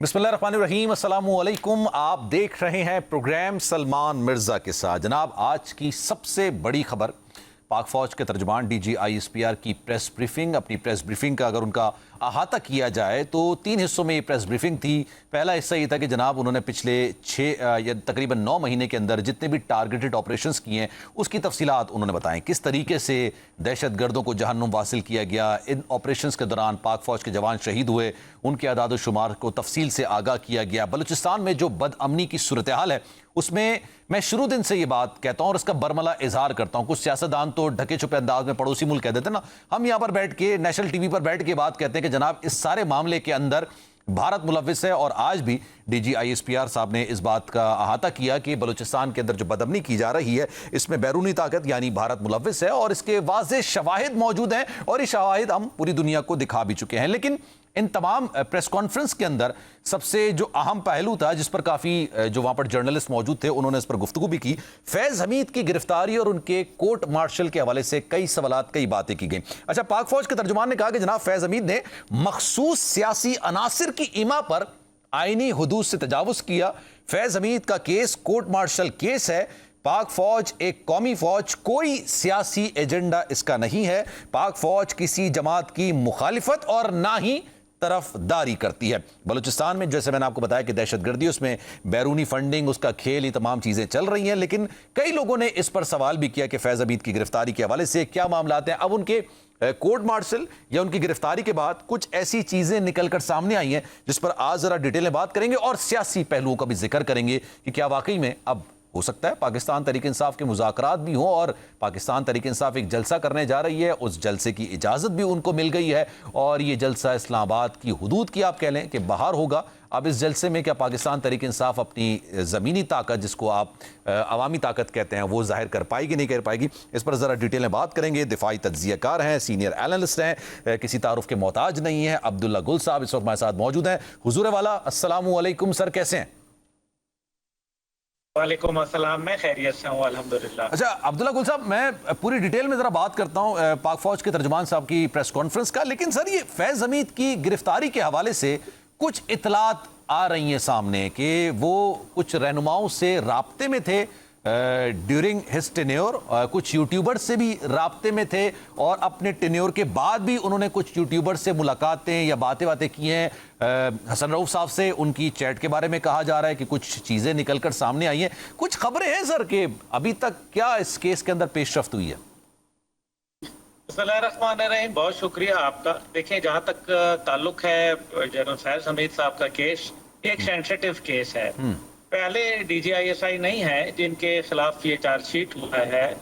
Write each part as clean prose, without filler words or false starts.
बिस्मिल्लाहिर्रहमानिर्रहीम, अस्सलाम वालेकुम। आप देख रहे हैं प्रोग्राम सलमान मिर्जा के साथ। जनाब, आज की सबसे बड़ी खबर, पाक फौज के तर्जुमान DGISPR की प्रेस ब्रीफिंग। अपनी प्रेस ब्रीफिंग का अगर उनका अहाता किया जाए तो 3 हिस्सों में ये प्रेस ब्रीफिंग थी। पहला हिस्सा ये था कि जनाब उन्होंने पिछले 6 या तकरीबन 9 महीने के अंदर जितने भी टारगेटेड ऑपरेशंस किए हैं उसकी तफसीलात उन्होंने बताएं, किस तरीके से दहशतगर्दों को जहन्नुम वासिल किया गया, इन ऑपरेशंस के दौरान पाक फौज के जवान शहीद हुए, उनके आदाद शुमार को तफसील से आगाह किया गया। बलूचिस्तान में जो बदअमनी की सूरत हाल है उसमें मैं शुरू दिन से ये बात कहता हूं और इसका बरमला इजहार करता हूं। कुछ सियासतदान तो ढके छुपे अंदाज में पड़ोसी मुल्क कह देते हैं ना, हम यहां पर बैठ के नेशनल टीवी पर बैठ के बात कहते हैं कि जनाब इस सारे मामले के अंदर भारत मुलव्विस है। और आज भी DGISPR साहब ने इस बात का अहाता किया कि बलूचिस्तान के अंदर जो बदअमनी की जा रही है इसमें बैरूनी ताकत यानी भारत मुलव्विस है और इसके वाज़ेह शवाहिद मौजूद हैं और ये शवाहिद हम पूरी दुनिया को दिखा भी चुके हैं। लेकिन इन तमाम प्रेस कॉन्फ्रेंस के अंदर सबसे जो अहम पहलू था, जिस पर काफ़ी जो वहाँ पर जर्नलिस्ट मौजूद थे उन्होंने इस पर गुफ्तगू भी की, फैज़ हमीद की गिरफ्तारी और उनके कोर्ट मार्शल के हवाले से कई सवालात, कई बातें की गई। अच्छा, पाक फौज के तर्जुमान ने कहा कि जनाब फैज़ हमीद ने मखसूस सियासी अनासिर की इमा पर आईनी हुदूद से तजावुज़ किया। फैज़ हमीद का केस कोर्ट मार्शल केस है। पाक फौज एक कौमी फौज, कोई सियासी एजेंडा इसका नहीं है। पाक फौज किसी जमात की मुखालिफत और ना ही तरफदारी करती है। बलूचिस्तान में जैसे मैंने आपको बताया कि दहशतगर्दी, उसमें बैरूनी फंडिंग, उसका खेल, ये तमाम चीज़ें चल रही हैं। लेकिन कई लोगों ने इस पर सवाल भी किया कि फैज़ हमीद की गिरफ्तारी के हवाले से क्या मामला हैं। अब उनके कोर्ट मार्शल या उनकी गिरफ्तारी के बाद कुछ ऐसी चीज़ें निकलकर सामने आई हैं जिस पर आज ज़रा डिटेल में बात करेंगे और सियासी पहलुओं का भी जिक्र करेंगे कि क्या वाकई में अब हो सकता है पाकिस्तान तहरीक इंसाफ के मुज़ाकरात भी हों और पाकिस्तान तहरीक इंसाफ एक जलसा करने जा रही है, उस जलसे की इजाज़त भी उनको मिल गई है और ये जलसा इस्लामाबाद की हुदूद की आप कह लें कि बाहर होगा। अब इस जलसे में क्या पाकिस्तान तहरीक इंसाफ अपनी ज़मीनी ताकत, जिसको आप अवामी ताकत कहते हैं, वो जाहिर कर पाएगी नहीं कर पाएगी, इस पर ज़रा डिटेल में बात करेंगे। दिफाई तज्ज़ियाकार हैं, सीनियर एनालिस्ट हैं, किसी तारुफ के मोहताज नहीं है, अब्दुल्ला गुल साहब इस वक्त हमारे साथ मौजूद हैं। हुजूर वाला अस्सलामु अलैकुम सर, कैसे हैं? वालेकुम अस्सलाम, मैं खैरियत से हूँ अल्हम्दुलिल्लाह। अच्छा अब्दुल्ला गुल साहब, मैं पूरी डिटेल में ज़रा बात करता हूँ पाक फौज के तर्जुमान साहब की प्रेस कॉन्फ्रेंस का। लेकिन सर, ये फैज़ हमीद की गिरफ्तारी के हवाले से कुछ इतलात आ रही हैं सामने कि वो कुछ रहनुमाओं से राब्ते में थे ड्यूरिंग हिज टेन्योर, कुछ यूट्यूबर से भी राब्ते में थे और अपने टेन्योर के बाद भी उन्होंने कुछ यूट्यूबर से मुलाकातें या बातें की हैं। हसन रऊफ साहब से उनकी चैट के बारे में कहा जा रहा है कि कुछ चीज़ें निकलकर सामने आई हैं। कुछ खबरें हैं सर कि अभी तक क्या इस केस के अंदर पेशरफ्त हुई है? बिस्मिल्लाहिर्रहमानिर्रहीम, बहुत शुक्रिया आपका। देखें, जहाँ तक ताल्लुक है जनरल फैज़ हमीद साहब का केस, एक सेंसिटिव केस है। पहले DGISI नहीं है जिनके खिलाफ ये चार्जशीट हुआ है।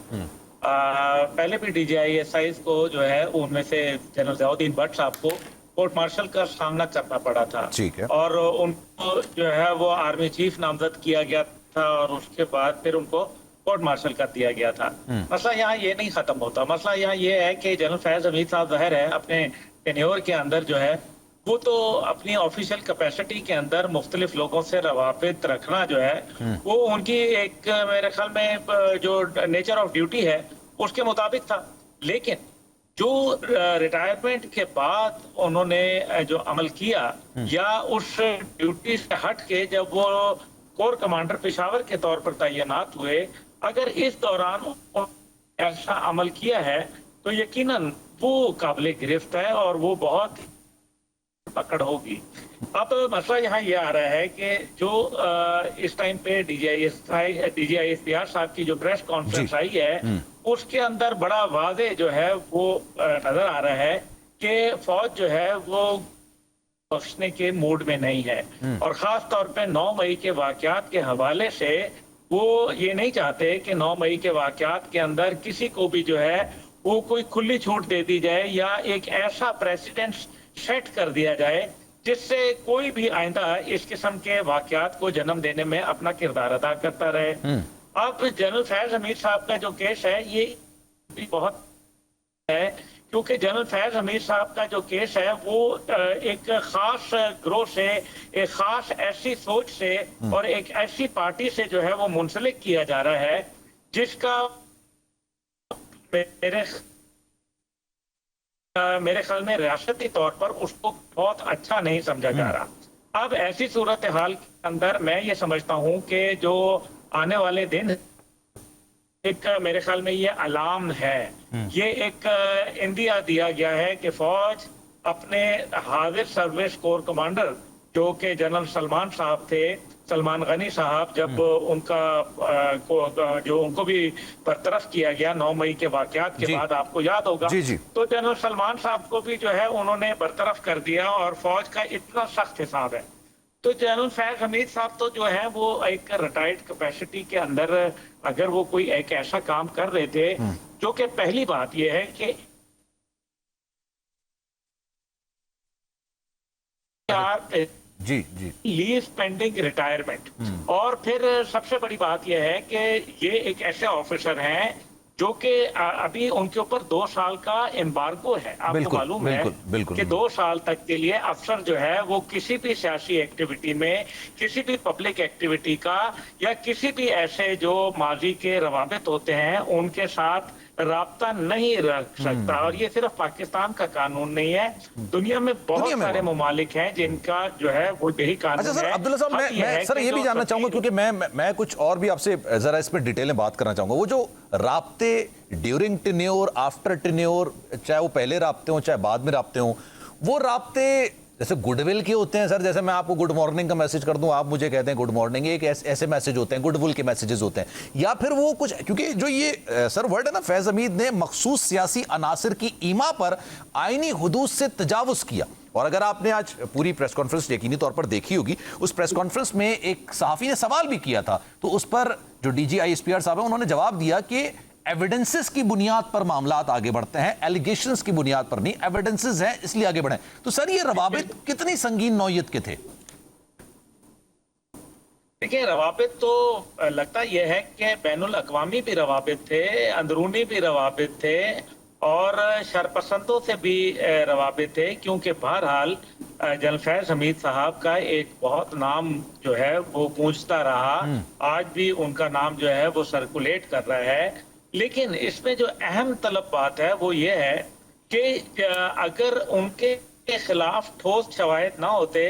पहले भी DGISI को जो है उनमें से जनरल ज़ियाउद्दीन भट्ट साहब को कोर्ट मार्शल का सामना करना पड़ा था। ठीक है। और उनको जो है वो आर्मी चीफ नामजद किया गया था और उसके बाद फिर उनको कोर्ट मार्शल कर दिया गया था। मसला यहाँ ये नहीं खत्म होता। मसला यहाँ ये है कि जनरल फैज़ हमीद साहब ज़ाहिर है अपने टेन्योर के अंदर जो है वो तो अपनी ऑफिशियल कैपेसिटी के अंदर मुख्तलिफ लोगों से रवाबित रखना जो है वो उनकी एक मेरे ख्याल में जो नेचर ऑफ ड्यूटी है उसके मुताबिक था। लेकिन जो रिटायरमेंट के बाद उन्होंने जो अमल किया या उस ड्यूटी से हट के जब वो कोर कमांडर पेशावर के तौर पर तैनात हुए, अगर इस दौरान ऐसा अमल किया है तो यकीनन वो काबिल गिरफ्त है और वो बहुत पकड़ होगी। अब मसला यहाँ ये आ रहा है कि जो इस टाइम पे DGISPR साहब की जो प्रेस कॉन्फ्रेंस आई है उसके अंदर बड़ा वाज़े जो है वो नजर आ रहा है कि फौज जो है वो बख्शने के मूड में नहीं है और खास तौर पे 9 मई के वाकयात के हवाले से वो ये नहीं चाहते कि 9 मई के वाकयात के अंदर किसी को भी जो है वो कोई खुली छूट दे दी जाए या एक ऐसा प्रेसिडेंट सेट कर दिया जाए जिससे कोई भी आइंदा इस किस्म के वाकयात को जन्म देने में अपना किरदार अदा करता रहे। अब जनरल फैज़ हमीद साहब का जो केस है ये भी बहुत है क्योंकि जनरल फैज़ हमीद साहब का जो केस है वो एक खास ग्रोह से, एक खास ऐसी सोच से और एक ऐसी पार्टी से जो है वो मुंसलिक किया जा रहा है जिसका मेरे ख्याल में रियासती तौर पर उसको बहुत अच्छा नहीं समझा जा रहा। अब ऐसी सूरत हाल के अंदर मैं ये समझता हूँ कि जो आने वाले दिन एक मेरे ख्याल में ये अलार्म है, ये एक इंदिया दिया गया है कि फौज अपने हाजिर सर्विस कोर कमांडर जो कि जनरल सलमान साहब थे, सलमान गनी साहब, जब जो उनको भी बरतरफ किया गया 9 मई के वाकयात के बाद, आपको याद होगा, जी। तो जनरल सलमान साहब को भी जो है उन्होंने बरतरफ कर दिया और फौज का इतना सख्त हिसाब है। तो जनरल फैज हमीद साहब तो जो है वो एक रिटायर्ड कैपेसिटी के अंदर अगर वो कोई एक ऐसा काम कर रहे थे, जो कि पहली बात ये है कि जी लीव पेंडिंग रिटायरमेंट, और फिर सबसे बड़ी बात यह है कि ये एक ऐसे ऑफिसर हैं जो कि अभी उनके ऊपर 2 साल का एम्बार्गो है। आपको मालूम है कि 2 साल तक के लिए अफसर जो है वो किसी भी सियासी एक्टिविटी में, किसी भी पब्लिक एक्टिविटी का, या किसी भी ऐसे जो माजी के रवाबित होते हैं उनके साथ राब्ता नहीं रख सकता। और ये सिर्फ पाकिस्तान का कानून नहीं है, दुनिया में बहुत सारे ममालिक हैं जिनका जो है वो यही कानून है। अच्छा सर, अब्दुल्ला साहब, मैं सर ये भी जानना चाहूंगा, क्योंकि मैं कुछ और भी आपसे जरा इस पर डिटेल में बात करना चाहूंगा। वो जो राब्ते ड्यूरिंग टेन्योर, आफ्टर टेन्योर, चाहे वो पहले राब्ते हों चाहे बाद में राब्ते हों, वो राब्ते जैसे गुडविल के होते हैं सर, जैसे मैं आपको गुड मॉर्निंग का मैसेज कर दूं, आप मुझे कहते हैं गुड मॉर्निंग, एक ऐसे मैसेज होते हैं, गुडविल के मैसेजेस होते हैं, या फिर वो कुछ, क्योंकि जो ये सर वर्ड है ना, फैज हमीद ने मखसूस सियासी अनासर की ईमा पर आईनी हुदूद से तजावुज किया। और अगर आपने आज पूरी प्रेस कॉन्फ्रेंस यकीनी तौर पर देखी होगी, उस प्रेस कॉन्फ्रेंस में एक सहाफी ने सवाल भी किया था, तो उस पर जो डीजी ISPR साहब है उन्होंने जवाब दिया कि एविडेंसेस की बुनियाद पर मामलात आगे बढ़ते हैं, एलिगेशंस की बुनियाद पर नहीं, एविडेंसेस हैं इसलिए आगे बढ़े। तो सर ये रवाबित कितनी संगीन नौयत के थे? देखिए, रवाबित तो लगता यह है कि बैनुल अक़वामी भी रवाबित थे, अंदरूनी भी रवाबित थे, और शरपसंदों से भी रवाबित थे, क्योंकि बहरहाल जनरल फैज हमीद साहब का एक बहुत नाम जो है वो गूंजता रहा, आज भी उनका नाम जो है वो सर्कुलेट कर रहा है। लेकिन इसमें जो अहम तलब बात है वो ये है कि अगर उनके खिलाफ ठोस शवाहिद ना होते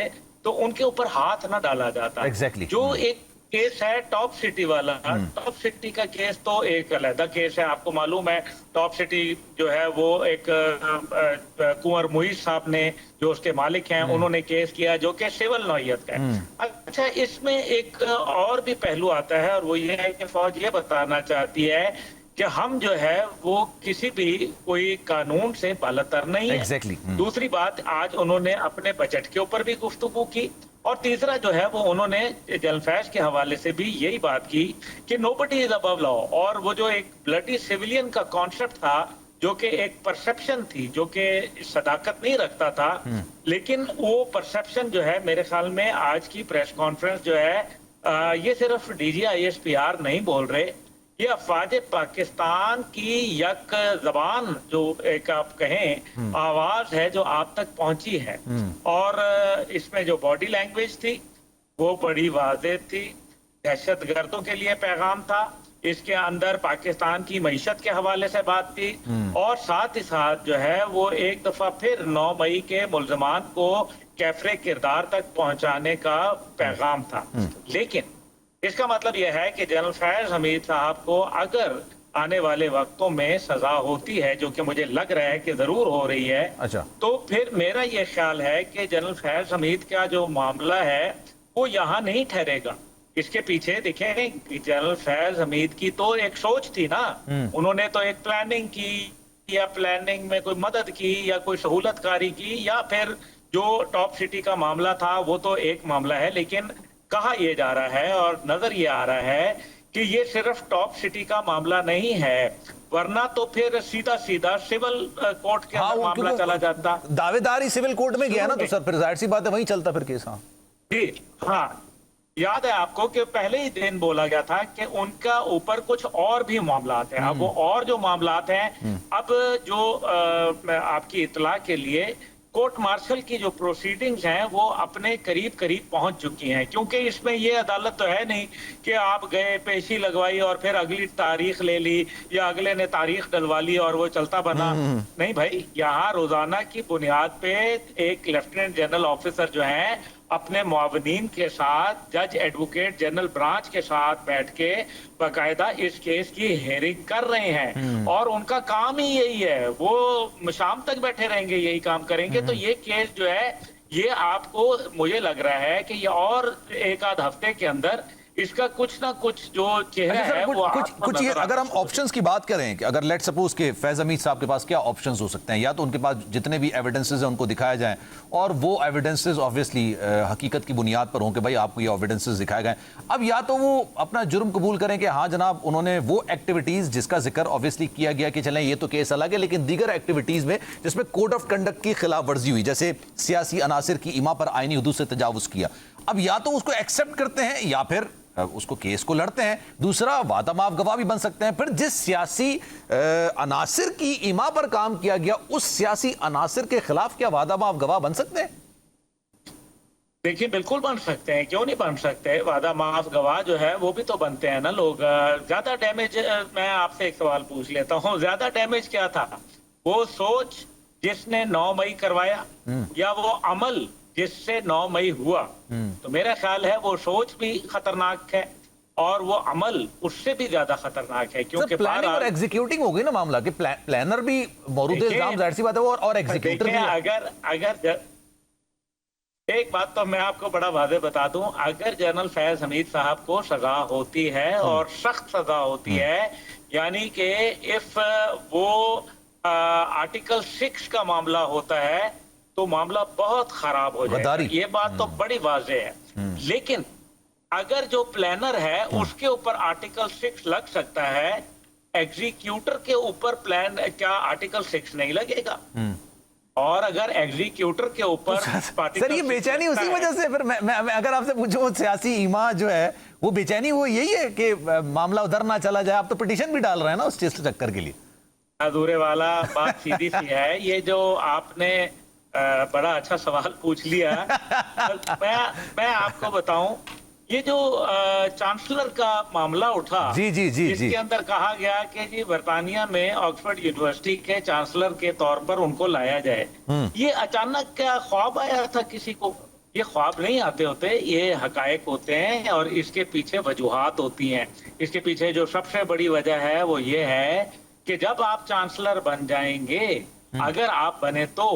तो उनके ऊपर हाथ ना डाला जाता। Exactly. जो एक केस है टॉप सिटी वाला, टॉप सिटी का केस तो एक अलग केस है। आपको मालूम है टॉप सिटी जो है वो एक कुंवर मुईज साहब ने, जो उसके मालिक हैं, उन्होंने केस किया जो कि सिविल नौयत का है। अच्छा, इसमें एक और भी पहलू आता है, और वो ये है कि फौज ये बताना चाहती है कि हम जो है वो किसी भी कोई कानून से बालातर नहीं है। Exactly. दूसरी बात, आज उन्होंने अपने बजट के ऊपर भी गुफ्तगू की, और तीसरा जो है वो उन्होंने जनरल फैज के हवाले से भी यही बात की कि नोबडी इज अबव लॉ। और वो जो एक ब्लडी सिविलियन का कॉन्सेप्ट था, जो कि एक परसेप्शन थी, जो कि सदाकत नहीं रखता था, लेकिन वो परसेप्शन जो है मेरे ख्याल में आज की प्रेस कॉन्फ्रेंस जो है ये सिर्फ DG ISPR नहीं बोल रहे, ये अफवाज पाकिस्तान की यक जबान, जो एक आप कहें आवाज है जो आप तक पहुंची है। और इसमें जो बॉडी लैंग्वेज थी वो बड़ी वाज़ेह थी, दहशतगर्दों के लिए पैगाम था, इसके अंदर पाकिस्तान की मईशत के हवाले से बात थी, और साथ ही साथ जो है वो एक दफा फिर 9 मई के मुल्जमान को कैफरे किरदार तक पहुंचाने का पैगाम था। लेकिन इसका मतलब यह है कि जनरल फैज हमीद साहब को अगर आने वाले वक्तों में सजा होती है, जो कि मुझे लग रहा है कि जरूर हो रही है, अच्छा, तो फिर मेरा यह ख्याल है कि जनरल फैज हमीद का जो मामला है वो यहाँ नहीं ठहरेगा। इसके पीछे देखें, जनरल फैज हमीद की तो एक सोच थी ना, उन्होंने तो एक प्लानिंग की, या प्लानिंग में कोई मदद की या कोई सहूलतकारी की, या फिर जो टॉप सिटी का मामला था वो तो एक मामला है, लेकिन कहा यह जा रहा है और नजर ये आ रहा है कि ये सिर्फ टॉप सिटी का मामला नहीं है, वरना तो फिर सीधा सीधा सिविल कोर्ट के अंदर मामला चला जाता। दावेदारी सिविल कोर्ट में गया ना, तो सर फिर जाहिर सी बात है वहीं चलता फिर केस। हाँ जी, हाँ, याद है आपको कि पहले ही दिन बोला गया था कि उनका ऊपर कुछ और भी मामलात हैं। अब वो और जो मामलात हैं, अब जो आपकी इत्तला के लिए कोर्ट मार्शल की जो प्रोसीडिंग्स हैं वो अपने करीब करीब पहुंच चुकी हैं, क्योंकि इसमें ये अदालत तो है नहीं कि आप गए, पेशी लगवाई और फिर अगली तारीख ले ली, या अगले ने तारीख डलवा ली और वो चलता बना। नहीं भाई, यहाँ रोजाना की बुनियाद पे एक लेफ्टिनेंट जनरल ऑफिसर जो हैं अपने मुआवनीन के साथ जज एडवोकेट जनरल ब्रांच के साथ बैठ के बाकायदा इस केस की हेयरिंग कर रहे हैं और उनका काम ही यही है, वो शाम तक बैठे रहेंगे, यही काम करेंगे। तो ये केस जो है ये आपको, मुझे लग रहा है कि ये और एक आध हफ्ते के अंदर इसका कुछ ना कुछ जो चेहरा है वो कुछ ये अगर हम ऑप्शंस की बात करें कि अगर लेट सपोज के फैज हमीद साहब के पास क्या ऑप्शंस हो सकते हैं, या तो उनके पास जितने भी एविडेंसेस हैं उनको दिखाया जाए और वो एविडेंसेस ऑब्वियसली हकीकत की बुनियाद पर हों कि भाई आपको ये एविडेंसेस दिखाए गए, अब या तो वो अपना जुर्म कबूल करें कि हाँ जनाब उन्होंने वो एक्टिविटीज जिसका जिक्र ऑब्वियसली किया गया कि चलें ये तो केस अलग है, लेकिन दीगर एक्टिविटीज में जिसमें कोड ऑफ कंडक्ट की खिलाफ वर्जी हुई, जैसे सियासी अनासिर की इमा पर आईनी हुदूद से तजावुज किया, अब या तो उसको एक्सेप्ट करते हैं या फिर उसको केस को लड़ते हैं। दूसरा, वादा माफ गवाह भी बन सकते हैं। फिर जिस सियासी अनासिर की इमा पर काम किया गया उस सियासी अनासिर के खिलाफ क्या वादा माफ गवाह बन सकते हैं? देखिए बिल्कुल बन सकते हैं, क्यों नहीं बन सकते। वादा माफ गवाह जो है वो भी तो बनते हैं ना लोग। ज्यादा डैमेज, मैं आपसे एक सवाल पूछ लेता हूँ, ज्यादा डैमेज क्या था, वो सोच जिसने 9 मई करवाया या वो अमल जिससे 9 मई हुआ? तो मेरा ख्याल है वो सोच भी खतरनाक है और वो अमल उससे भी ज्यादा खतरनाक है, क्योंकि प्लानिंग और एग्जीक्यूटिंग हो गई ना मामला कि प्लानर भी मौजूद इल्जाम, जाहिर सी बात है, और एग्जीक्यूटर भी। अगर एक बात तो मैं आपको बड़ा वाज़ेह बता दूं, अगर जनरल फैज हमीद साहब को सजा होती है और सख्त सजा होती है, यानी कि इफ वो आर्टिकल 6 का मामला होता है तो मामला बहुत खराब हो जाएगा, ये बात तो बड़ी वाज़ेह है। लेकिन अगर जो प्लानर है उसके ऊपर आर्टिकल 6 लग सकता है, एग्जीक्यूटर के ऊपर प्लान क्या आर्टिकल 6 नहीं लगेगा? और अगर एग्जीक्यूटर के ऊपर सर ये बेचैनी उसी वजह से, फिर मैं अगर आपसे पूछूं सियासी ईमा जो है वो बेचैनी वो यही है कि मामला उधर ना चला जाए। आप तो पिटीशन भी डाल रहे हैं ना उस चीज चक्कर के लिए। अधूरे वाला बात सीधी सी है, ये जो आपने बड़ा अच्छा सवाल पूछ लिया। मैं आपको बताऊं, ये जो चांसलर का मामला उठा, जी जी जी इसके जी। अंदर कहा गया कि जी बर्तानिया में ऑक्सफोर्ड यूनिवर्सिटी के चांसलर के तौर पर उनको लाया जाए। ये अचानक क्या ख्वाब आया था किसी को? ये ख्वाब नहीं आते होते, ये हकायक होते हैं और इसके पीछे वजूहात होती हैं। इसके पीछे जो सबसे बड़ी वजह है वो ये है कि जब आप चांसलर बन जाएंगे, अगर आप बने तो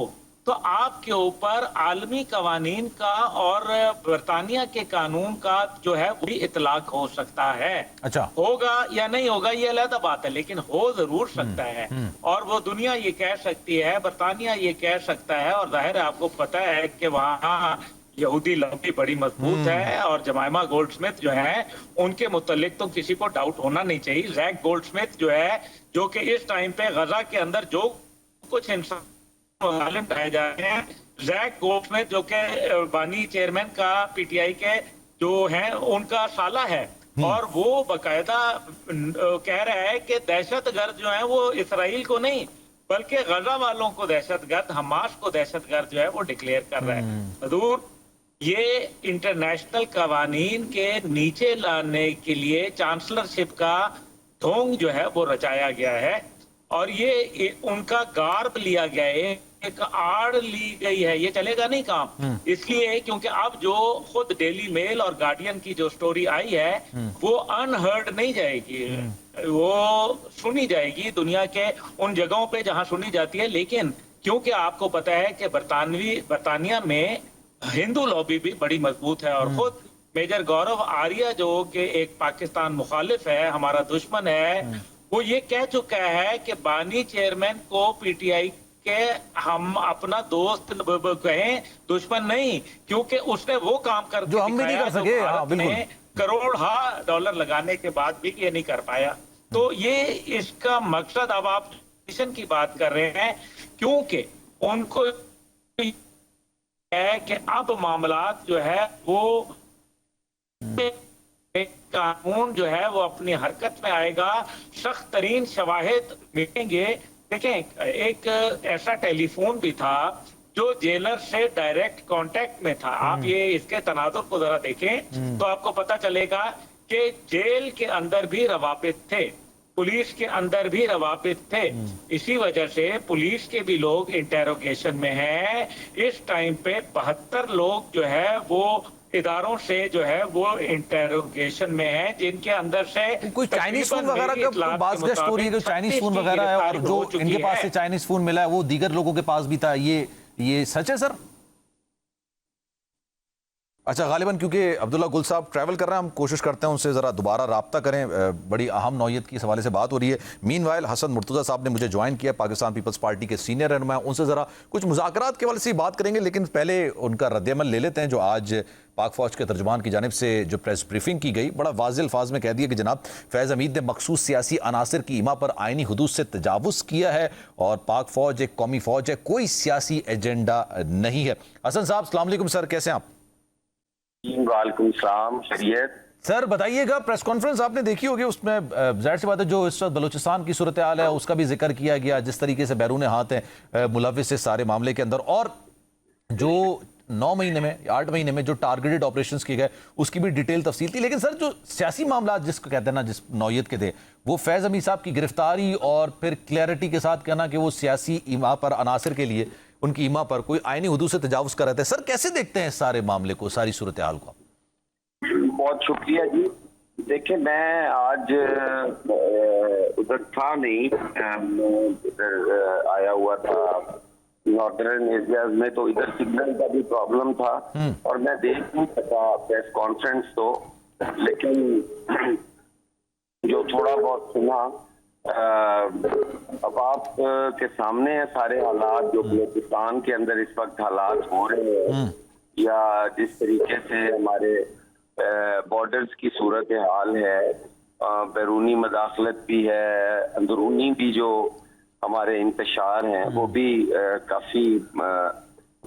आपके ऊपर आलमी कवानीन का और बरतानिया के कानून का जो है वो भी इतलाक हो सकता है। अच्छा, होगा या नहीं होगा ये अलग बात है, लेकिन हो जरूर सकता है। और वो दुनिया ये कह सकती है, बरतानिया ये कह सकता है, और जाहिर है आपको पता है कि वहाँ यहूदी लॉबी बड़ी मजबूत है और जमाइमा गोल्डस्मिथ जो है उनके मुतल्लिक तो किसी को डाउट होना नहीं चाहिए। जैक गोल्डस्मिथ जो है, जो कि इस टाइम पे गजा के अंदर जो कुछ इंसान ढाए जा रहे हैं, जैक गोल्डस्मिथ जो कि बानी चेयरमैन का पीटीआई के जो हैं उनका साला है, और वो बकायदा कह रहा है कि दहशतगर्द जो है वो इसराइल को नहीं बल्कि गजा वालों को दहशतगर्द, हमास को दहशतगर्द जो है वो डिक्लेयर कर रहा है। हजूर, ये इंटरनेशनल कवानीन के नीचे लाने के लिए चांसलरशिप का ढोंग जो है वो रचाया गया है और ये उनका गार्ब लिया गया है, एक आड़ ली गई है। ये चलेगा नहीं काम, इसलिए क्योंकि अब जो खुद डेली मेल और गार्डियन की जो स्टोरी आई है वो अनहर्ड नहीं जाएगी, वो सुनी जाएगी दुनिया के उन जगहों पे जहां सुनी जाती है। लेकिन क्योंकि आपको पता है कि बरतानिया में हिंदू लॉबी भी बड़ी मजबूत है और खुद मेजर गौरव आर्या जो कि एक पाकिस्तान मुखालिफ है, हमारा दुश्मन है, वो ये कह चुका है कि बानी चेयरमैन को पीटीआई के हम अपना दोस्त कहें, दुश्मन नहीं, क्योंकि उसने वो काम कर जो हम भी नहीं कर सके। करोड़ डॉलर लगाने के बाद भी ये नहीं कर पाया। तो ये इसका मकसद, अब आप मिशन की बात कर रहे हैं, क्योंकि उनको है कि अब मामलात जो है वो कानून जो है वो अपनी हरकत में आएगा, सख्त तरीन शवाहिद मिलेंगे। देखें, एक ऐसा टेलीफोन भी था जो जेलर से डायरेक्ट कांटेक्ट में था। आप ये इसके तनाजुर को जरा देखें तो आपको पता चलेगा कि जेल के अंदर भी रवाबित थे। पुलिस के अंदर भी रवाबित थे। इसी वजह से पुलिस के भी लोग इंटेरोगेशन में हैं। इस टाइम पे 72 लोग जो है वो इदारों से जो है वो इंटेरोगेशन में है, जिनके अंदर से कोई चाइनीज फोन वगैरह का बात का स्टोरी है, चाइनीज फोन वगैरह है, और जो इनके पास से चाइनीज फोन मिला है वो दीगर लोगों के पास भी था, ये सच है सर? अच्छा, गालिबन क्योंकि अब्दुल्ला गुल साहब ट्रैवल कर रहे हैं, हम कोशिश करते हैं उनसे ज़रा दोबारा राब्ता करें, बड़ी अहम नौयत की हवाले से बात हो रही है। मीनवाइल हसन मुर्तज़ा साहब ने मुझे ज्वाइन किया, पाकिस्तान पीपल्स पार्टी के सीनियर रहनुमा, उनसे ज़रा कुछ मुज़ाकरात के हवाले से बात करेंगे, लेकिन पहले उनका रद्द-ए-अमल ले लेते हैं जो आज पाक फ़ौज के तर्जुमान की जानिब से जो प्रेस ब्रीफिंग की गई। बड़ा वाज़ेह अल्फाज में कह दिया कि जनाब फैज़ हमीद ने मखसूस सियासी अनासर की इमा पर आइनी हुदूद से तजावुज़ किया है और पाक फ़ौज एक कौमी फ़ौज है, कोई सियासी एजेंडा नहीं है। हसन साहब अस्सलाम वालेकुम सर, कैसे हैं आप? वालेकुम सलाम, खैरियत। सर बताइएगा, प्रेस कॉन्फ्रेंस आपने देखी होगी, उसमें जाहिर सी बात है जो इस वक्त बलूचिस्तान की सूरत हाल है उसका भी जिक्र किया गया, जिस तरीके से बैरून हाथ है मुलविस से सारे मामले के अंदर, और जो 9 महीने में 8 महीने में जो टारगेटेड ऑपरेशंस किए गए उसकी भी डिटेल तफसील थी। लेकिन सर जो सियासी मामला जिसको कहते हैं ना, जिस नौयत के थे, वो फैज़ हमीद साहब की गिरफ्तारी और फिर क्लैरिटी के साथ कहना कि वो सियासी इमा पर अनासर के लिए उनकी इमा पर कोई आईनी हुदूद से तजावुज़ कर रहे थे। सर कैसे देखते हैं सारे मामले को, सारी सूरत हाल को? बहुत शुक्रिया जी। देखिए, मैं आज उधर था नहीं, उधर आया हुआ था नॉर्दर्न एरियाज में, तो इधर सिग्नल का भी प्रॉब्लम था और मैं देख नहीं सका प्रेस कॉन्फ्रेंस तो, लेकिन जो थोड़ा बहुत सुना अब आप के सामने है सारे हालात जो बलूचिस्तान के अंदर इस वक्त हालात हो रहे हैं, या जिस तरीके से हमारे बॉर्डर्स की सूरत हाल है, बैरूनी मदाखलत भी है, अंदरूनी भी जो हमारे इंतशार हैं वो भी काफ़ी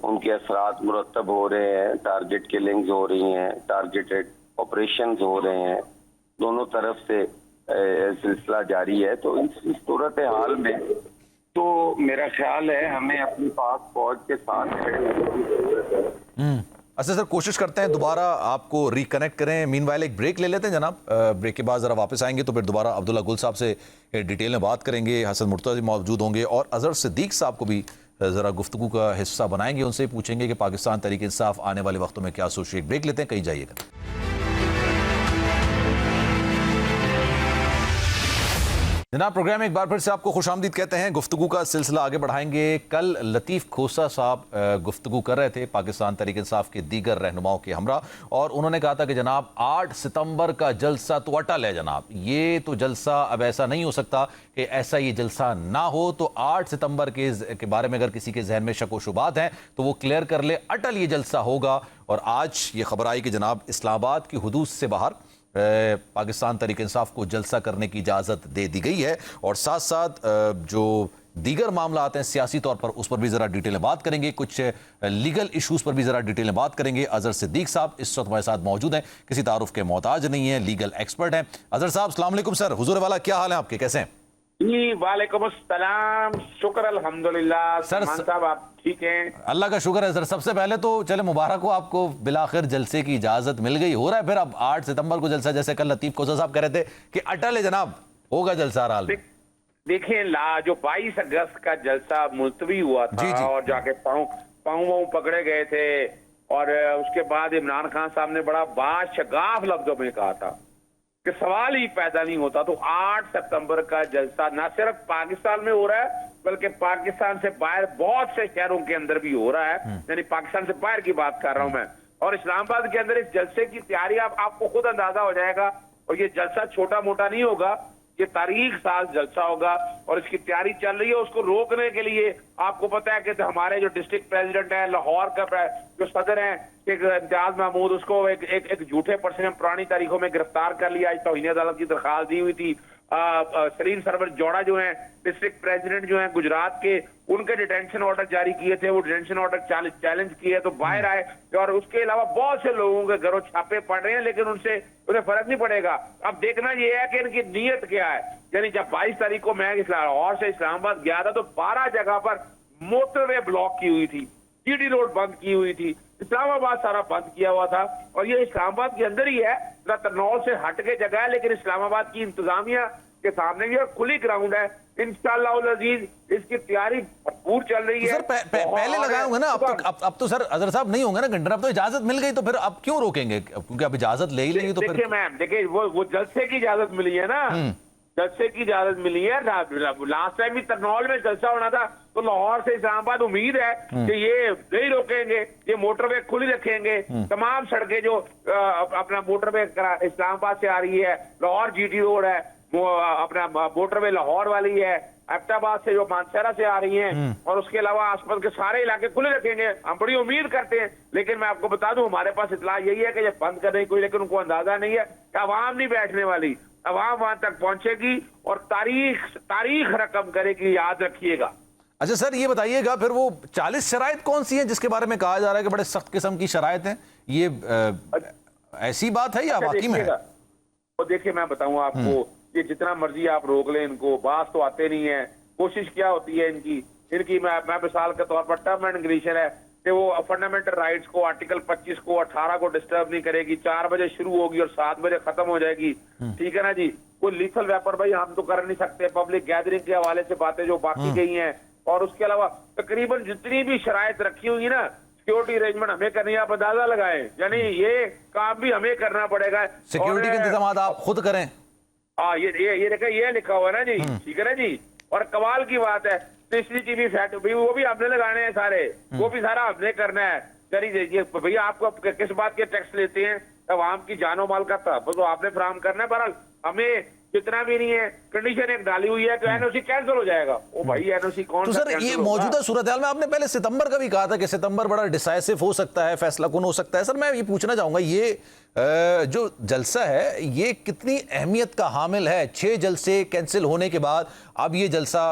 उनके असरात मुरतब हो रहे हैं, टारगेट किलिंग्स हो रही हैं, टारगेटेड ऑपरेशंस हो रहे हैं, दोनों तरफ से सिलसिला जारी है। तो इस सूरत हाल में तो मेरा ख्याल है हमें अपनी पाक फौज के साथ खड़े होने की जरूरत है। अच्छा सर, कोशिश करते हैं दोबारा आपको रिकनेक्ट करें। मीनवाइल एक ब्रेक ले लेते हैं जनाब, ब्रेक के बाद ज़रा वापस आएंगे तो फिर दोबारा अब्दुल्ला गुल साहब से डिटेल में बात करेंगे, हसन मुर्तज़ा जी मौजूद होंगे और अज़हर सिद्दीक साहब को भी ज़रा गुफ्तगू का हिस्सा बनाएंगे, उनसे पूछेंगे कि पाकिस्तान तहरीक इंसाफ आने वाले वक्तों में क्या सोच रही है। ब्रेक लेते हैं, कहीं जाइएगा। जनाब प्रोग्राम एक बार फिर से आपको खुशामदीद कहते हैं। गुफ्तगू का सिलसिला आगे बढ़ाएंगे। कल लतीफ़ खोसा साहब गुफ्तगू कर रहे थे पाकिस्तान तहरीक इंसाफ के दीगर रहनुमाओं के हमरा, और उन्होंने कहा था कि जनाब 8 सितंबर का जलसा तो अटल है जनाब, ये तो जलसा अब ऐसा नहीं हो सकता कि ऐसा ये जलसा ना हो। तो 8 सितंबर के बारे में अगर किसी के जहन में शक व शुबात हैं तो वो क्लियर कर ले, अटल ये जलसा होगा। और आज ये खबर आई कि जनाब इस्लामाबाद की हुदूद से बाहर पाकिस्तान तहरीक इंसाफ को जलसा करने की इजाज़त दे दी गई है, और साथ साथ जो दीगर मामला आते हैं सियासी तौर पर उस पर भी ज़रा डिटेल में बात करेंगे, कुछ लीगल इशूज़ पर भी ज़रा डिटेल में बात करेंगे। अज़हर सिद्दीक साहब इस वक्त हमारे साथ मौजूद हैं, किसी तारुफ के मोहताज नहीं है, लीगल एक्सपर्ट हैं। अज़हर साहब अस्सलाम वालेकुम सर, हुजूर वाला क्या हाल है आपके, कैसे हैं? जी वालेकुम अस्सलाम, शुक्र अल्हम्दुलिल्लाह। सर साहब आप ठीक हैं? अल्लाह का शुक्र है सर। सबसे पहले तो चले मुबारक हो आपको, बिलाखिर जलसे की इजाजत मिल गई, हो रहा है फिर अब 8 सितंबर को जलसा, जैसे कल लतीफ खोसा साहब कह रहे थे कि अटल है जनाब, होगा जलसा हाल में। देखिए जो 22 अगस्त का जलसा मुलतवी हुआ था जी। और जाके पाँव पकड़े गए थे, और उसके बाद इमरान खान साहब ने बड़ा बाशगाफ लफ्जों में कहा था कि सवाल ही पैदा नहीं होता। तो 8 सितंबर का जलसा न सिर्फ पाकिस्तान में हो रहा है बल्कि पाकिस्तान से बाहर बहुत से शहरों के अंदर भी हो रहा है, यानी पाकिस्तान से बाहर की बात कर रहा हूं मैं। और इस्लामाबाद के अंदर इस जलसे की तैयारी आपको खुद अंदाजा हो जाएगा, और ये जलसा छोटा मोटा नहीं होगा, ये तारीख साज जलसा होगा और इसकी तैयारी चल रही है। उसको रोकने के लिए आपको पता है कि हमारे जो डिस्ट्रिक्ट प्रेसिडेंट है, लाहौर का जो सदर है इम्तियाज महमूद, उसको एक झूठे पर्सन में पुरानी तारीखों में गिरफ्तार कर लिया। आज तौहीन अदालत की दरखास्त दी हुई थी। सलीम सरवर जोड़ा जो है डिस्ट्रिक्ट प्रेसिडेंट जो है गुजरात के, उनके डिटेंशन ऑर्डर जारी किए थे, वो डिटेंशन ऑर्डर चैलेंज किए तो बाहर आए। और उसके अलावा बहुत से लोगों के घरों छापे पड़ रहे हैं, लेकिन उन्हें फर्क नहीं पड़ेगा। अब देखना यह है कि इनकी नीयत क्या है। यानी जब 22 तारीख को मैं लाहौर से इस्लामाबाद गया था तो 12 जगह पर मोटरवे ब्लॉक की हुई थी, जीडी रोड बंद की हुई थी, इस्लामाबाद सारा बंद किया हुआ था। और ये इस्लामाबाद के अंदर ही है, तरनौल से हट के जगह है, लेकिन इस्लामाबाद की इंतजामिया के सामने ये खुली ग्राउंड है, इंशाअल्लाह अजीज इसकी तैयारी भरपूर चल रही है। सर पहले लगाए होंगे ना, अब तो सर अजहर साहब नहीं होंगे ना घंटा, अब तो इजाजत मिल गई तो फिर अब क्यों रोकेंगे, क्योंकि अब इजाजत ले ही लेंगे तो फिर। देखिए मैम, देखिए वो जलसे की इजाजत मिली है ना, जलसे की इजाजत मिली है। लास्ट टाइम भी तरनौल में जलसा होना था तो लाहौर से इस्लामाबाद उम्मीद है कि ये नहीं रोकेंगे, ये मोटरवे खुली रखेंगे। तमाम सड़कें जो अपना मोटरवे इस्लामाबाद से आ रही है, लाहौर जीटी रोड है, वो अपना मोटरवे लाहौर वाली है, एबटाबाद से जो मानसरा से आ रही हैं, और उसके अलावा आसपास के सारे इलाके खुले रखेंगे। हम बड़ी उम्मीद करते हैं, लेकिन मैं आपको बता दूं हमारे पास इतला यही है कि ये बंद करने कोई, लेकिन उनको अंदाजा नहीं है कि अवाम नहीं बैठने वाली, अवाम वहां तक पहुंचेगी और तारीख रकम करेगी, याद रखिएगा। अच्छा सर ये बताइएगा फिर वो 40 शराइत कौन सी हैं जिसके बारे में कहा जा रहा है कि बड़े सख्त किस्म की शराइत हैं, ये ऐसी बात है या वाकई में है? तो देखिए मैं बताऊं आपको, ये जितना मर्जी आप रोक लें इनको, बात तो आते नहीं है। कोशिश क्या होती है इनकी मैं मिसाल के तौर पर टर्म एंड कंडीशन है कि वो फंडामेंटल राइट्स को आर्टिकल 25 को 18 को डिस्टर्ब नहीं करेगी, 4 बजे शुरू होगी और 7 बजे खत्म हो जाएगी, ठीक है ना जी। कोई लीथल वेपन भाई हम तो कर नहीं सकते, पब्लिक गैदरिंग के हवाले से बातें जो बाकी गई हैं, और उसके अलावा तकरीबन जितनी भी शराइत रखी हुई ना सिक्योरिटी अरेंजमेंट हमें करनी है, आप अंदाजा लगाएं, यानी ये काम भी हमें करना पड़ेगा। सिक्योरिटी के इंतजाम आप खुद करें। ये देखा, ये लिखा हुआ है ना जी, ठीक है ना जी। और कमाल की बात है CCTV फैक्ट भी वो भी हमने लगाने हैं सारे, वो भी सारा हमने करना है। चलिए भैया आपको किस बात के टैक्स लेते हैं, आवाम की जानो माल का तहफ़्फ़ुज़ तो आपने फराहम करना है। बहरहाल हमें जितना भी नहीं है, कंडीशन एक डाली हुई है कि एनओसी कैंसिल हो जाएगा। ओ भाई एनओसी कौन तो सा सर ये मौजूदा सूरत हाल में आपने पहले सितंबर का भी कहा था कि सितंबर बड़ा डिसाइसिव हो सकता है, फैसला कुन हो सकता है। सर मैं ये पूछना चाहूंगा, ये जो जलसा है ये कितनी अहमियत का हामिल है? 6 जलसे कैंसिल होने के बाद अब ये जलसा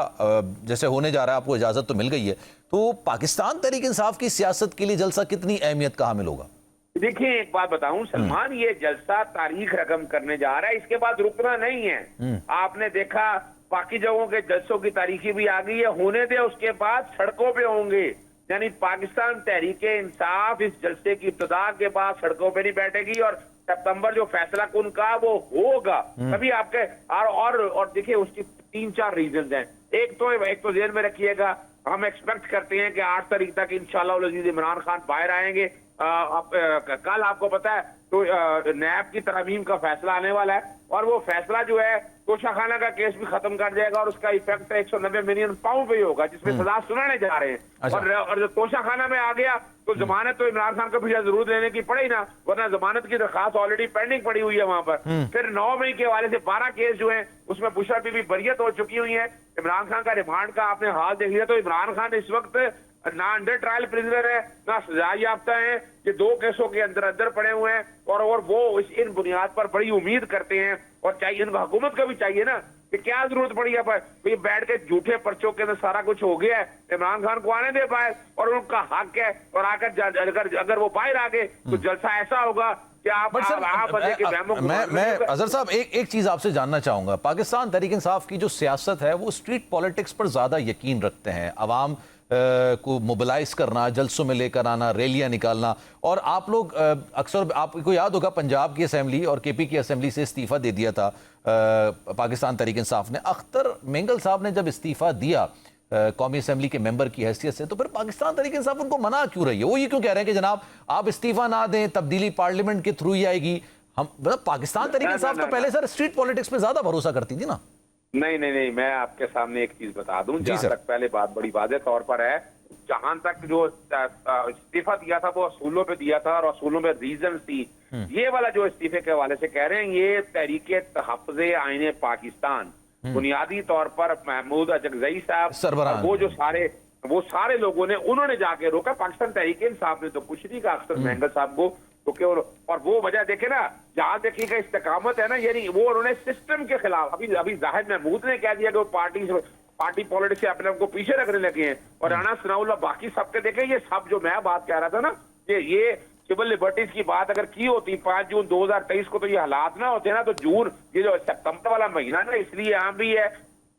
जैसे होने जा रहा है, आपको इजाजत तो मिल गई है, तो पाकिस्तान तहरीक इंसाफ की सियासत के लिए जलसा कितनी अहमियत का हामिल होगा? देखिए एक बात बताऊं सलमान, ये जलसा तारीख रकम करने जा रहा है, इसके बाद रुकना नहीं है। आपने देखा बाकी जगहों के जलसों की तारीखी भी आ गई है, होने दे, उसके बाद सड़कों पे होंगे। यानी पाकिस्तान तहरीक इंसाफ इस जलसे की इब्तिदा के बाद सड़कों पे नहीं बैठेगी और सितंबर जो फैसला कुन का वो होगा तभी आपके। और देखिए उसकी 3-4 रीजन हैं। एक तो जेल में रखिएगा, हम एक्सपेक्ट करते हैं कि 8 तारीख तक इंशाअल्लाह अजीज इमरान खान बाहर आएंगे। कल आपको पता है तो नैब की तरमीम का फैसला आने वाला है, और वो फैसला जो है तोशाखाना का केस भी खत्म कर जाएगा, और उसका इफेक्ट 190 मिलियन पाउंड पे ही होगा, जिसमें सजा सुनाने जा रहे हैं। अच्छा। और जब तोशाखाना में आ गया तो जमानत तो इमरान खान को भी जरूर लेने की पड़े ना, वरना जमानत की दरखास्त ऑलरेडी पेंडिंग पड़ी हुई है वहां पर। फिर 9 मई के हवाले से 12 केस जो है उसमें बुशरा बीबी बरियत हो चुकी हुई है। इमरान खान का रिमांड का आपने हाल देख लिया, तो इमरान खान इस वक्त ना अंडर ट्रायल प्रिजनर है, ना सजा याफ्ता है, ये 2 केसों के अंदर पड़े हुए हैं। और वो इन बुनियाद पर बड़ी उम्मीद करते हैं, और चाहिए इनको हुकूमत का भी चाहिए ना कि क्या जरूरत पड़ी है पर ये बैठ के झूठे पर्चों के अंदर सारा कुछ हो गया है, इमरान खान को आने दे पाए, और उनका हक है। और आकर अगर वो बाहर आ गए तो जलसा ऐसा होगा कि मैं अजहर साहब एक चीज आपसे जानना चाहूंगा। पाकिस्तान तहरीक इंसाफ की जो सियासत है वो स्ट्रीट पॉलिटिक्स पर ज्यादा यकीन रखते हैं, अवाम को मोबिलाइज करना, जलसों में लेकर आना, रैलियां निकालना। और आप लोग अक्सर, आपको याद होगा पंजाब की असेंबली और केपी की असेंबली से इस्तीफा दे दिया था पाकिस्तान तहरीक इंसाफ ने। अख्तर मेंगल साहब ने जब इस्तीफा दिया कौमी असेंबली के मेंबर की हैसियत से, तो फिर पाकिस्तान तहरीक इंसाफ उनको मना क्यों रही है? वो ये क्यों कह रहे हैं कि जनाब आप इस्तीफा ना दें, तब्दीली पार्लियामेंट के थ्रू ही आएगी? हम मतलब पाकिस्तान तहरीक इंसाफ तो पहले सर स्ट्रीट पॉलिटिक्स में ज्यादा भरोसा करती थी ना। नहीं, मैं आपके सामने एक चीज बता दूं, जहां तक पहले बात बड़ी वाज़ेह तौर पर है, जहां तक जो इस्तीफा दिया था वो असूलों पे दिया था, और असूलों में रीजन थी। ये वाला जो इस्तीफे के हवाले से कह रहे हैं, ये तहरीके तहफ़्फ़ुज़े आईने पाकिस्तान बुनियादी तौर पर महमूद अजगज़ई साहब, वो सारे लोगों ने, उन्होंने जाके रोका। पाकिस्तान तहरीक इंसाफ ने तो कुछ नहीं कहा अख्तर मेंगल साहब को, तो केवल, और वो वजह देखे ना, जहां देखिएगा इस्तेकामत है ना, यानी वो उन्होंने सिस्टम के खिलाफ, अभी जाहिद महमूद ने कह दिया कि वो पार्टी पॉलिटिक्स से अपने आपको पीछे रखने लगे हैं, और राना सनाउल्लाह बाकी सबके देखे, ये सब जो मैं बात कह रहा था ना, ये सिविल लिबर्टीज की बात अगर की होती 5 जून 2023 को, तो ये हालात ना होते ना, तो जून, ये जो सितंबर वाला महीना ना, इसलिए यहाँ भी है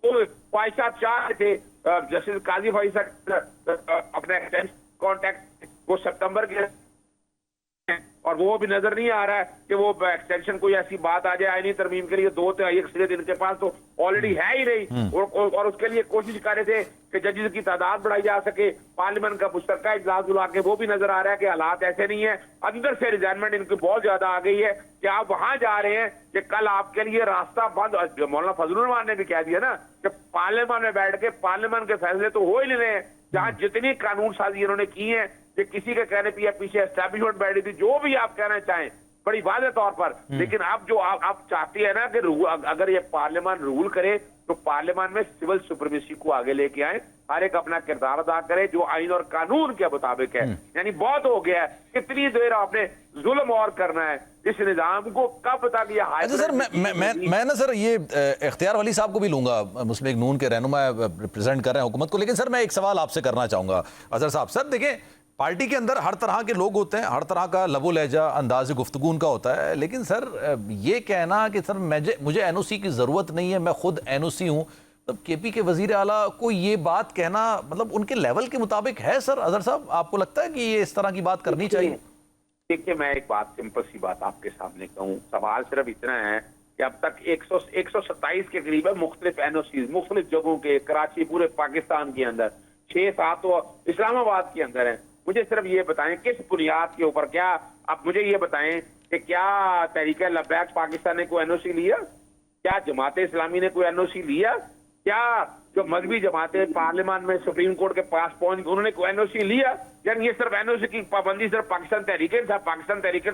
तो ख्वाहिशात चाह थे जस्टिस काजी भाई साहब अपने कॉन्टेक्ट वो सितंबर के, اور وہ بھی نظر نہیں آ رہا ہے کہ وہ ایکسٹینشن کوئی ایسی بات آ جائے آئینی ترمیم کے لیے 2 سے 1 سے ان کے پاس تو آلریڈی ہے ہی نہیں، اور اس کے لیے کوشش کر رہے تھے کہ ججز کی تعداد بڑھائی جا سکے، پارلیمنٹ کا مشترکہ اجلاس بلا کے، وہ بھی نظر آ رہا ہے کہ حالات ایسے نہیں ہیں، اندر سے ریزائنمنٹ ان کی بہت زیادہ آ گئی ہے کہ آپ وہاں جا رہے ہیں کہ کل آپ کے لیے راستہ بند۔ مولانا فضل الرحمان نے بھی کہہ دیا نا کہ پارلیمنٹ میں بیٹھ کے پارلیمنٹ کے فیصلے تو ہو ہی نہیں رہے ہیں، جہاں جتنی قانون سازی انہوں نے کی ہے کہ کسی کے کہنے پہ پیچھے اسٹیبلشمنٹ بیٹھی تھی، جو بھی آپ کہنا چاہیں بڑی واضح طور پر، لیکن اب جو آپ چاہتے ہیں نا کہ اگر یہ پارلیمان رول کرے تو پارلیمان میں سول سپریمیسی کو آگے لے کے آئیں، ہر ایک اپنا کردار ادا کرے جو آئین اور قانون کے مطابق ہے۔ یعنی بہت ہو گیا ہے، کتنی دیر آپ نے ظلم اور کرنا ہے اس نظام کو، کب تک یہ اچھا سر میں نا سر یہ اختیار ولی صاحب کو بھی لوں گا، مسلم لیگ نون کے رہنما ریپرزینٹ کر رہے ہیں حکومت کو، لیکن سر میں ایک سوال آپ سے کرنا چاہوں گا اظہر صاحب۔ سر دیکھیں پارٹی کے اندر ہر طرح کے لوگ ہوتے ہیں، ہر طرح کا لب و لہجہ انداز گفتگو ان کا ہوتا ہے، لیکن سر یہ کہنا کہ سر مجھے این او سی کی ضرورت نہیں ہے، میں خود این او سی ہوں، مطلب کے پی کے وزیر اعلیٰ کو یہ بات کہنا مطلب ان کے لیول کے مطابق ہے سر اظہر صاحب؟ آپ کو لگتا ہے کہ یہ اس طرح کی بات کرنی چاہیے؟ دیکھیے میں ایک بات سمپل سی بات آپ کے سامنے کہوں، سوال صرف اتنا ہے کہ اب تک 127 کے قریب ہے مختلف این او سیز مختلف جگہوں کے، کراچی پورے پاکستان کے اندر، 6-7 تو اسلام آباد کے اندر ہیں۔ مجھے صرف یہ بتائیں کس بنیاد کے اوپر، کیا آپ مجھے یہ بتائیں کہ کیا تحریک لبیک پاکستان نے کوئی این او سی لیا؟ کیا جماعت اسلامی نے کوئی این او سی لیا؟ کیا جو مذہبی جماعتیں پارلیمان میں سپریم کورٹ کے پاس پہنچ گئی انہوں نے کوئی این او سی لیا؟ یعنی یہ صرف این او سی کی پابندی صرف پاکستان تحریک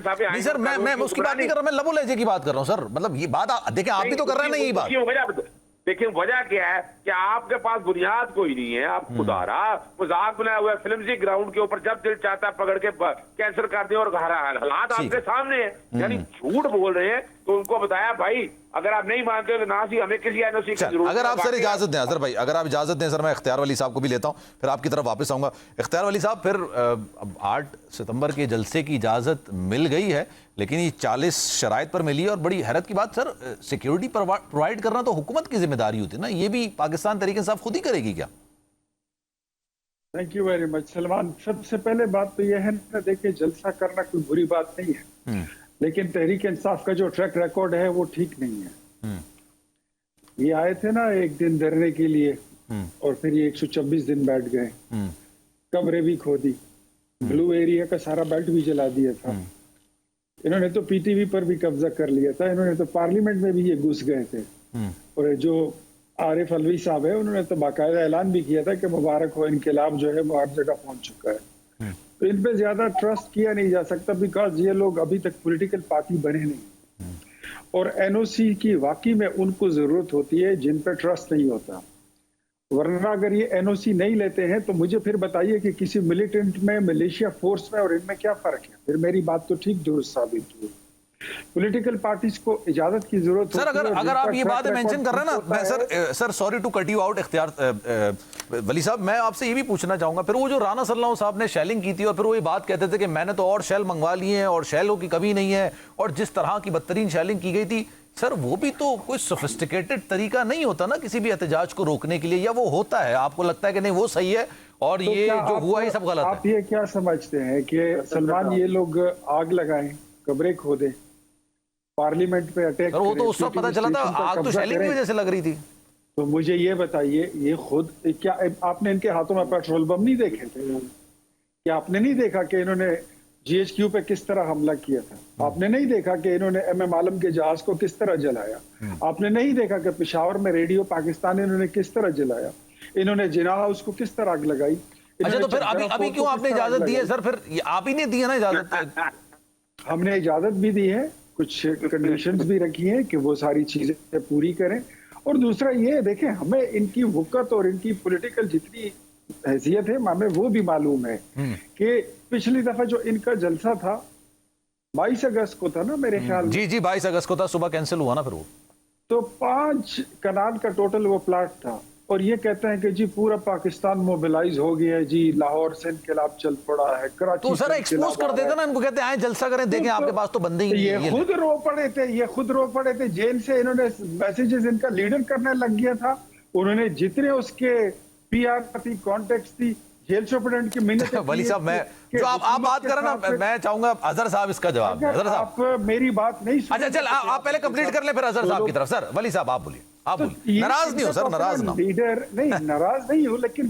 صاحب نہیں سر میں اس کی بات نہیں کر رہا، میں لب و لہجے کی بات کر رہا ہوں سر، مطلب یہ بات دیکھیں آپ بھی تو کر رہے ہیں نا یہی بات۔ دیکھیں وجہ کیا ہے کہ آپ کے پاس بنیاد کوئی نہیں ہے، آپ خدا رہا مذاق بنایا ہوا ہے فلمزی گراؤنڈ کے اوپر، جب دل چاہتا ہے پکڑ کے کینسل کر دیں، اور حالات آپ کے سامنے ہیں، یعنی جھوٹ بول رہے ہیں۔ تو ان کو بتایا بھائی اگر آپ نہیں مانتے تو نہ سی ہمیں کسی این او سی کی ضرورت۔ اگر آپ سر اجازت دیں اظہر بھائی، اگر آپ اجازت دیں سر، میں اختیار ولی صاحب کو بھی لیتا ہوں، پھر آپ کی طرف واپس آؤں گا۔ اختیار ولی صاحب پھر اب 8 ستمبر کے جلسے کی اجازت مل گئی ہے، لیکن یہ 40 شرائط پر ملی ہے، اور بڑی حیرت کی بات سر سیکیورٹی پرووائڈ کرنا تو حکومت کی ذمہ داری ہوتی ہے نا، یہ بھی پاکستان تحریک انصاف خود ہی کرے گی کیا؟ Thank you very much Salman. سب سے پہلے بات تو یہ ہے نا، دیکھیں جلسہ کرنا کوئی بری بات نہیں ہے، لیکن تحریک انصاف کا جو ٹریک ریکارڈ ہے وہ ٹھیک نہیں ہے۔ یہ آئے تھے نا ایک دن دھرنے کے لیے، اور پھر یہ 126 دن بیٹھ گئے، کمرے بھی کھو دی، بلو ایریا کا سارا بیلٹ بھی جلا دیا تھا، انہوں نے تو پی ٹی وی پر بھی قبضہ کر لیا تھا، انہوں نے تو پارلیمنٹ میں بھی یہ گھس گئے تھے، اور جو عارف علوی صاحب ہے انہوں نے تو باقاعدہ اعلان بھی کیا تھا کہ مبارک ہو انقلاب جو ہے وہ ہر جگہ پہنچ چکا ہے۔ تو ان پہ زیادہ ٹرسٹ کیا نہیں جا سکتا، بیکاز یہ لوگ ابھی تک پولیٹیکل پارٹی بنے نہیں، اور این او سی کی واقعی میں ان کو ضرورت ہوتی ہے جن پہ ٹرسٹ نہیں ہوتا، ورنہ اگر یہ این او سی نہیں لیتے ہیں تو مجھے پھر بتائیے کہ کسی ملیٹنٹ میں، ملیشیا فورس میں اور ان میں کیا فرق ہے؟ پھر میری بات تو ٹھیک درست ثابت ہوئی۔ پولیٹیکل پارٹیز کو اجازت کی ضرورت سر اگر آپ یہ بات مینشن کر رہے ہیں نا، میں sir sorry to cut you out Ikhtiar Wali صاحب، میں آپ سے یہ بھی پوچھنا چاہوں گا، پھر وہ جو رانا صلی اللہ علیہ صاحب نے شیلنگ کی تھی، اور پھر وہ یہ بات کہتے تھے کہ میں نے تو اور شیل منگوا لیے ہیں اور شیلوں کی کمی نہیں ہے، اور جس طرح کی بدترین شیلنگ کی گئی تھی، سر وہ بھی تو کوئی سوفسٹیکیٹڈ طریقہ نہیں ہوتا نا کسی بھی احتجاج کو روکنے کے لیے، یا وہ ہوتا ہے؟ آپ کو لگتا ہے کہ نہیں وہ صحیح ہے اور یہ جو ہوا یہ سب غلط ہے؟ آپ یہ کیا سمجھتے ہیں کہ سلمان یہ لوگ آگ لگائیں، قبریں کھودیں، پارلیمنٹ پہ اٹیک کریں؟ وہ تو اس وقت پتہ چلا تھا آگ تو شیلنگ کی وجہ سے لگ رہی تھی۔ تو مجھے یہ بتائیے، یہ خود کیا آپ نے ان کے ہاتھوں میں پیٹرول بم نہیں دیکھے تھے؟ کیا آپ نے نہیں دیکھا کہ انہوں نے جی ایچ کیو پہ کس طرح حملہ کیا تھا؟ آپ نے نہیں دیکھا کہ انہوں نے ایم ایم عالم کے جہاز کو کس طرح جلایا؟ آپ نے نہیں دیکھا کہ پشاور میں ریڈیو پاکستان انہوں نے کس طرح جلایا؟ انہوں نے جناح ہاؤس کو کس طرح آگ لگائی؟ اچھا تو پھر ابھی کیوں آپ نے اجازت دی ہے سر؟ پھر آپ ہی نے دی ہے نا اجازت؟ ہم نے اجازت بھی دی ہے، کچھ کنڈیشنز بھی رکھی ہیں کہ وہ ساری چیزیں پوری کریں، اور دوسرا یہ دیکھیں ہمیں ان کی وقت اور ان کی پولیٹیکل جتنی حیثیت ہے ہمیں وہ بھی معلوم ہے کہ پچھلی دفعہ جو ان کا جلسہ تھا 22 اگست کو تھا نا میرے خیال میں، جی 22 اگست کو تھا، صبح کینسل ہوا نا پھر وہ، تو 5 کنال کا ٹوٹل وہ پلاٹ تھا، اور یہ کہتے ہیں کہ جی پورا پاکستان موبلائز ہو گیا ہے، جی لاہور سے انقلاب چل پڑا ہے، کراچی تو سر ایکسپوز کر دیتے نا ان کو، کہتے ہیں آئیں جلسہ کریں، دیکھیں آپ کے پاس تو بندے ہی نہیں ہیں۔ یہ خود رو پڑے تھے جیل سے، انہوں نے میسیجز ان کا لیڈر کرنے لگ گیا تھا، انہوں نے جتنے اس کے پی آر تھی، کانٹیکٹس تھی، जेल सुपरिटेंडेंट की मिन्नत वली साहब, मैं जो आप बात कर रहे हैं ना, मैं चाहूंगा अजहर साहब इसका जवाब दें। अजहर साहब, आप मेरी बात नहीं सुनेंगे अच्छा चल, आप पहले कंप्लीट कर ले, फिर अजहर साहब की तरफ। सर वली साहब आप बोलिए, आप बोलिए। नाराज नहीं हो सर, नाराज ना हो। लीडर नहीं, नाराज नहीं हो, लेकिन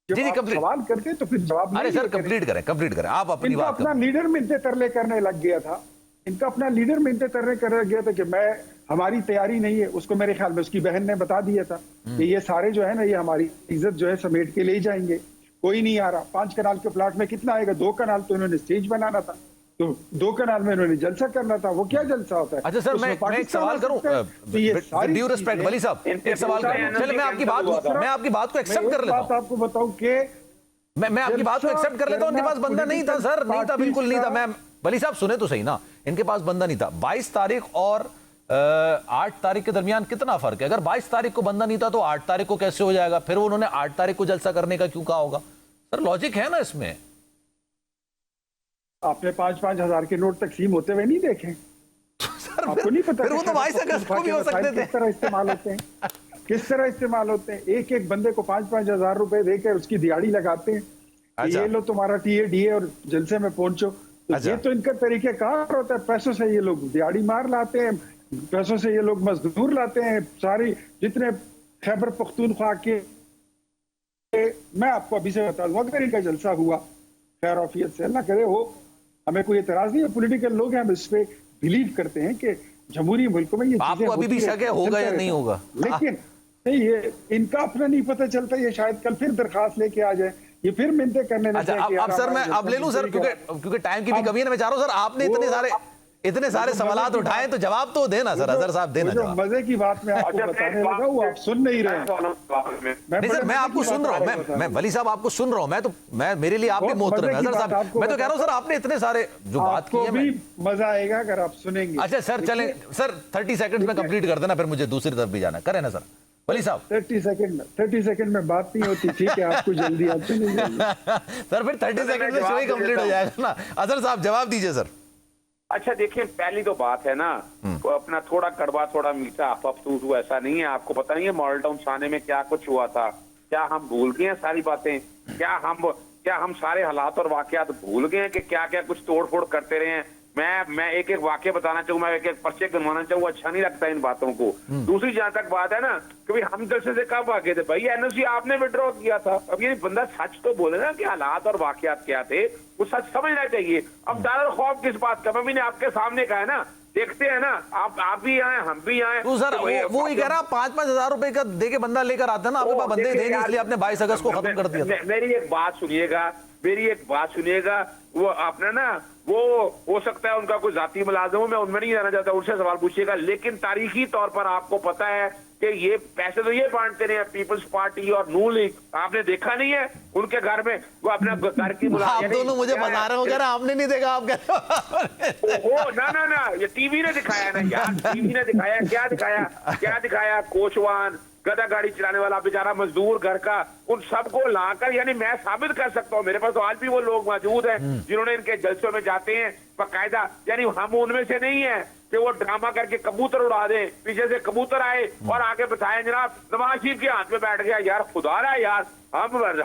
जब जी, आप कंप्लीट। सवाल करते हैं तो फिर जवाब अरे नहीं सर देते। कंप्लीट करें आप अपनी इनका बात अपना करें। लीडर मिलते तरले करने लग गया था। इनका अपना लीडर मिलते तरले करने गया था कि मैं, हमारी तैयारी नहीं है। उसको मेरे ख्याल में उसकी बहन ने बता दिया था कि ये सारे जो है ना, ये हमारी इज्जत जो है समेट के ले जाएंगे, कोई नहीं आ रहा। 5 कनाल के प्लाट में कितना आएगा? 2 कनाल तो इन्होंने स्टेज बनाना था, तो 2 कनाल में इन्होंने जलसा करना था। वो क्या जलसा होता है? अच्छा सर, मैं एक सवाल करूं, ड्यू रिस्पेक्ट वली साहब, एक सवाल करूं। चलिए मैं आपकी बात को एक्सेप्ट कर लेता हूं। आपको बताऊं कि मैं आपकी बात को एक्सेप्ट कर लेता हूं। उनके पास बंदा नहीं था सर, नहीं था, बिल्कुल नहीं था। मैं वली साहब सुने तो सही ना, इनके पास बंदा नहीं था। 22 तारीख और 8 तारीख के दरमियान कितना फर्क है? अगर 22 तारीख को बंदा नहीं था तो 8 तारीख को कैसे हो जाएगा? फिर उन्होंने 8 तारीख को जलसा करने का क्यों कहा होगा? सर लॉजिक है ना इसमें। आपने 5-5 हजार के नोट तकसीम होते हुए नहीं देखे? सर आपको नहीं पता? फिर वो तो 22 अगस्त को भी हो सकते थे। किस तरह इस्तेमाल होते हैं, किस तरह इस्तेमाल होते हैं? एक एक बंदे को 5-5 हजार रुपए देकर उसकी दिहाड़ी लगाते हैं। अच्छा। ये लो तुम्हारा टीए और जलसे में पहुंचो। तो अच्छा। ये तो इनका तरीकेकार होता है। पैसों से ये लोग दिहाड़ी मार लाते हैं, पैसों से ये लोग मजदूर लाते हैं। सारी जितने खैबर पख्तूनख्वा के, मैं आपको अभी से बता दूं, अगर इनका जलसा हुआ खैर ऑफियत से, अल्लाह करे हो, हमें कोई एतराज नहीं है। पॉलिटिकल लोग हैं, हम इस पे बिलीव करते हैं कि जमहूरी मुल्कों में ये चीजें आपको अभी भी होती शक है होगा या नहीं होगा? लेकिन नहीं, ये इनका अपना नहीं पता चलता। ये शायद कल फिर दरखास्त लेके आ जाए, ये फिर मिन्नतें करने लगे। अच्छा अब सर मैं अब ले लूं सर, क्योंकि टाइम की भी कमी है ना। मैं चाह रहा हूं सर, आपने इतने सारे सवाल उठाए तो जवाब तो देना सर, अजहर साहब देना जवाब। मजे की बात मैं आपको बताने लगा हूं, आप सुन नहीं रहे। नहीं सर, मैं आपको सुन रहा हूं, मैं वली साहब आपको सुन रहा हूं। मैं मेरे लिए आप भी मोहतरम है अजहर साहब। मैं तो कह रहा हूं सर, आपने इतने सारे जो बात की है, भी मजा आएगा अगर आप सुनेंगे। अच्छा सर चलें सर, 30 सेकंड में कंप्लीट कर देना, फिर मुझे दूसरी तरफ भी जाना। करें ना सर वली साहब। 30 सेकंड में बात नहीं होती, ठीक है? आपको जल्दी आपसे नहीं जल्दी। सर फिर 30 सेकंड में शो ही कंप्लीट हो जाएगा ना। अजहर साहब जवाब दीजिए सर। अच्छा देखिए, पहली तो बात है ना, वो अपना थोड़ा कड़वा थोड़ा मीठा अफसोस हुआ, ऐसा नहीं है। आपको पता नहीं है मॉडल टाउन थाने में क्या कुछ हुआ था? क्या हम भूल गए हैं सारी बातें? क्या हम सारे हालात और वाकयात भूल गए हैं कि क्या क्या कुछ तोड़ फोड़ करते रहे हैं? मैं एक एक वाक्य बताना चाहूँ, मैं एक एक पर्चे गिनवाना चाहूँ, अच्छा नहीं लगता इन बातों को। दूसरी जहां तक बात है ना कि भाई हम जलसे से कब आगे थे? भाई एनओसी आपने विड्रॉ किया था। अब ये बंदा सच तो बोले ना कि हालात और वाकयात क्या थे, वो सच समझना चाहिए। अब डर और खौफ किस बात का? मैंने आपके सामने कहा है ना, देखते हैं ना, आप भी आए, हम भी आए। तो सर वो ही कह रहा, 5-5 हजार रुपए का देके बंदा लेकर आता है ना, आपके पास बंदे थे नहीं, इसलिए आपने 22 अगस्त को खत्म कर दिया। मेरी एक बात सुनिएगा, वो आपने ना, वो हो सकता है उनका कोई जाती मुलाजिम हो, मैं उनमें नहीं जाना चाहता, उनसे सवाल पूछिएगा। लेकिन तारीखी तौर पर आपको पता है कि ये पैसे तो ये बांटते रहे हैं पीपल्स पार्टी और नून लीग। आपने देखा नहीं है उनके घर में वो अपना घर की आप दोनों मुझे बता रहे हो, कह रहे आपने नहीं देखा, आप कह रहे हो। ना ये टीवी ने दिखाया ना यार, टीवी ने दिखाया। क्या दिखाया? कोचवान, गधा गाड़ी चलाने वाला बेचारा मजदूर घर का, उन सबको लाकर, यानी मैं साबित कर सकता हूँ, मेरे पास तो आज भी वो लोग मौजूद हैं जिन्होंने इनके जलसों में जाते हैं बाकायदा। यानी हम उनमें से नहीं है कि वो ड्रामा करके कबूतर उड़ा दें, पीछे से कबूतर आए और आगे बताया जनाब नवाज शरीफ के हाथ में बैठ गया। यार खुदा रहा यार,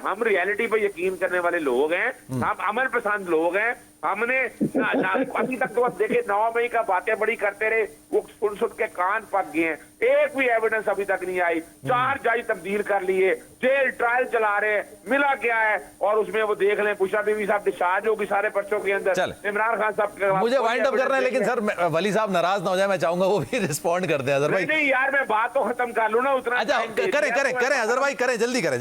हम रियलिटी पे यकीन करने वाले लोग हैं, हम अमल पसंद लोग हैं। हमने अभी तक तो आप देखे 9 मई का बातें बड़ी करते रहे, वो सुन के कान पक गए हैं। एक भी एविडेंस अभी तक नहीं आई। 4 जज तब्दील कर लिए, जेल ट्रायल चला रहे, मिला क्या है? और उसमें वो देख लें, पुष्पा बीवी साहब डिस्चार्ज होगी सारे पर्चों के अंदर, इमरान खान साहब। मुझे वाइंड अप करना है, लेकिन सर वली साहब नाराज ना हो जाए, मैं चाहूंगा वो भी रिस्पॉन्ड कर दे। अजहर भाई नहीं यार, मैं बात तो खत्म कर लूं ना उतना। अच्छा करें अजहर भाई, करें जल्दी करें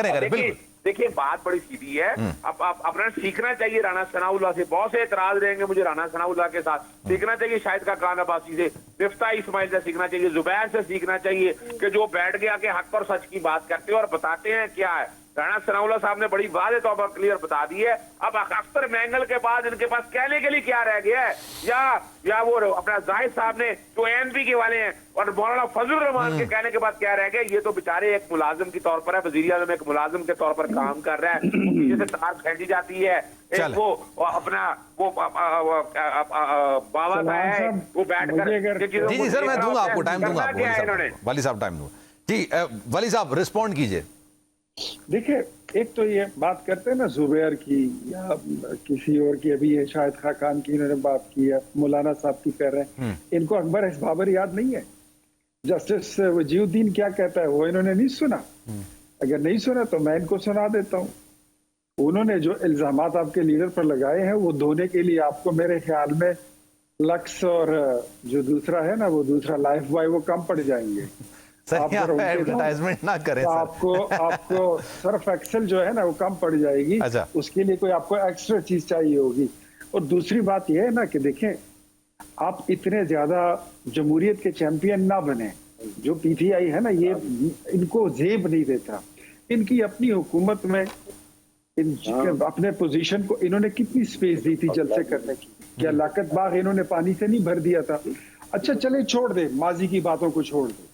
बिल्कुल। देखिए बात बड़ी सीधी है। अब अपना सीखना चाहिए राना सनाउल्लाह से। बहुत से एतराज रहेंगे मुझे राना सनाउल्लाह के साथ। सीखना चाहिए शाहिद खान अब्बासी से, मिफ्ता इस्माइल से सीखना चाहिए, जुबैर से सीखना चाहिए कि जो बैठ गया के हक और सच की बात करते हैं और बताते हैं क्या है। राना सनाउल्लाह साहब ने बड़ी वाज़ेह तौर पर क्लियर बता दी है। अब अख्तर मैंगल के बाद इनके पास कहने के लिए क्या रह गया है? या वो अपना जाहिद साहब ने जो एनपी के वाले हैं और मौलाना फजल रहमान के कहने के बाद क्या रह गया? ये तो बेचारे एक मुलाजिम के तौर पर है, वज़ीर आज़म एक मुलाजिम के तौर पर काम कर रहा है, पीछे से तार खींची जाती है। एक वो अपना वो बाबा का है, वो बैठकर। जी सर, मैं दूंगा आपको टाइम, दूंगा आपको वली साहब टाइम दूंगा। जी वली साहब रिस्पॉन्ड कीजिए। देखिए, एक तो ये बात करते हैं ना जुबैर की या किसी और की, अभी ये शाहिद खाकान की इन्होंने बात की है, मौलाना साहब की कर रहे हैं, इनको अकबर एस बाबर याद नहीं है? जस्टिस वजीउद्दीन क्या कहता है वो इन्होंने नहीं सुना? अगर नहीं सुना तो मैं इनको सुना देता हूँ। उन्होंने जो इल्जामात आपके लीडर पर लगाए हैं वो धोने के लिए आपको मेरे ख्याल में लक्स और जो दूसरा है ना, वो दूसरा लाइफ बॉय, वो कम पड़ जाएंगे। सर यहाँ एडवर्टाइजमेंट ना करें तो सर। आपको सर्फ एक्सेल जो है ना वो कम पड़ जाएगी। अच्छा। उसके लिए कोई आपको एक्स्ट्रा चीज चाहिए होगी। और दूसरी बात यह है ना कि देखें, आप इतने ज्यादा जमहूरियत के चैंपियन ना बने। जो पीटीआई है ना, ये इनको जेब नहीं देता। इनकी अपनी हुकूमत में अपने पोजीशन को इन्होंने कितनी स्पेस दी थी जलसे करने की? क्या लाकत बाग इन्होंने पानी से नहीं भर दिया था? अच्छा चले, छोड़ दे, माजी की बातों को छोड़ दे।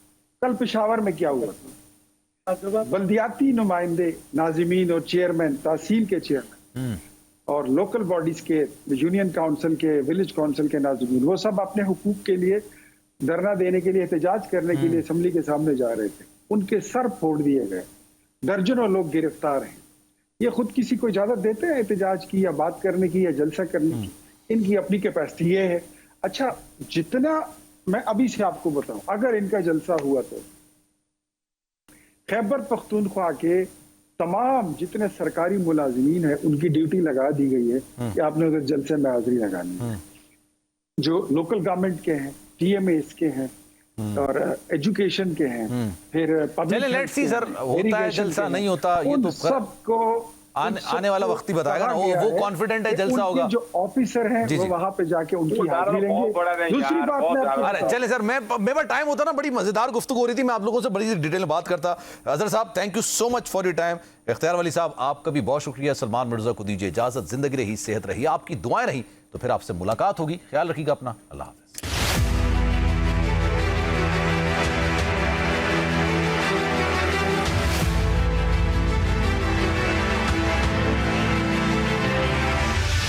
कल पेशावर में क्या हुआ था? बल्दियाती नुमाइंदे, नाजिमीन और चेयरमैन, तहसील के चेयरमैन और लोकल बॉडीज के, यूनियन काउंसिल के, विलेज काउंसिल के नाजिमीन, वो सब अपने हुकूक के लिए धरना देने के लिए, एहतजाज करने के लिए असम्बली के सामने जा रहे थे। उनके सर फोड़ दिए गए, दर्जनों लोग गिरफ्तार हैं। ये खुद किसी को इजाजत देते हैं एहतजाज की या बात करने की या जलसा करने की? इनकी अपनी कैपेसिटी ये है। अच्छा, जितना मैं अभी से आपको बताऊं, अगर इनका जलसा हुआ तो खैबर पख्तूनख्वा के तमाम जितने सरकारी मुलाजिमीन हैं उनकी ड्यूटी लगा दी गई है कि आपने उधर जलसे में हाजिरी लगानी है। जो लोकल गवर्नमेंट के हैं, टीएमएस के हैं और एजुकेशन के हैं, फिर चलिए लेट्स सी सर, होता है जलसा नहीं होता, ये तो सबको आने वाला वक्त ही बताएगा ना। वो कॉन्फिडेंट है जलसा होगा। जो ऑफिसर हैं वो वहां पे जाके उनकी हाजिरी लेंगे। दूसरी बात मैं आपको अरे चले सर, मेरे पास टाइम होता ना, बड़ी मजेदार गुफ्तगू हो रही थी, मैं आप लोगों से बड़ी डिटेल में बात करता। अजहर साहब, thank you so much for your time. इख्तियार वली साहब, आपका भी बहुत शुक्रिया। सलमान मिर्जा को दीजिए इजाजत। जिंदगी रही, सेहत रही, आपकी दुआएं रही तो फिर आपसे मुलाकात होगी। ख्याल रखिएगा अपना। अल्लाह हाफिज।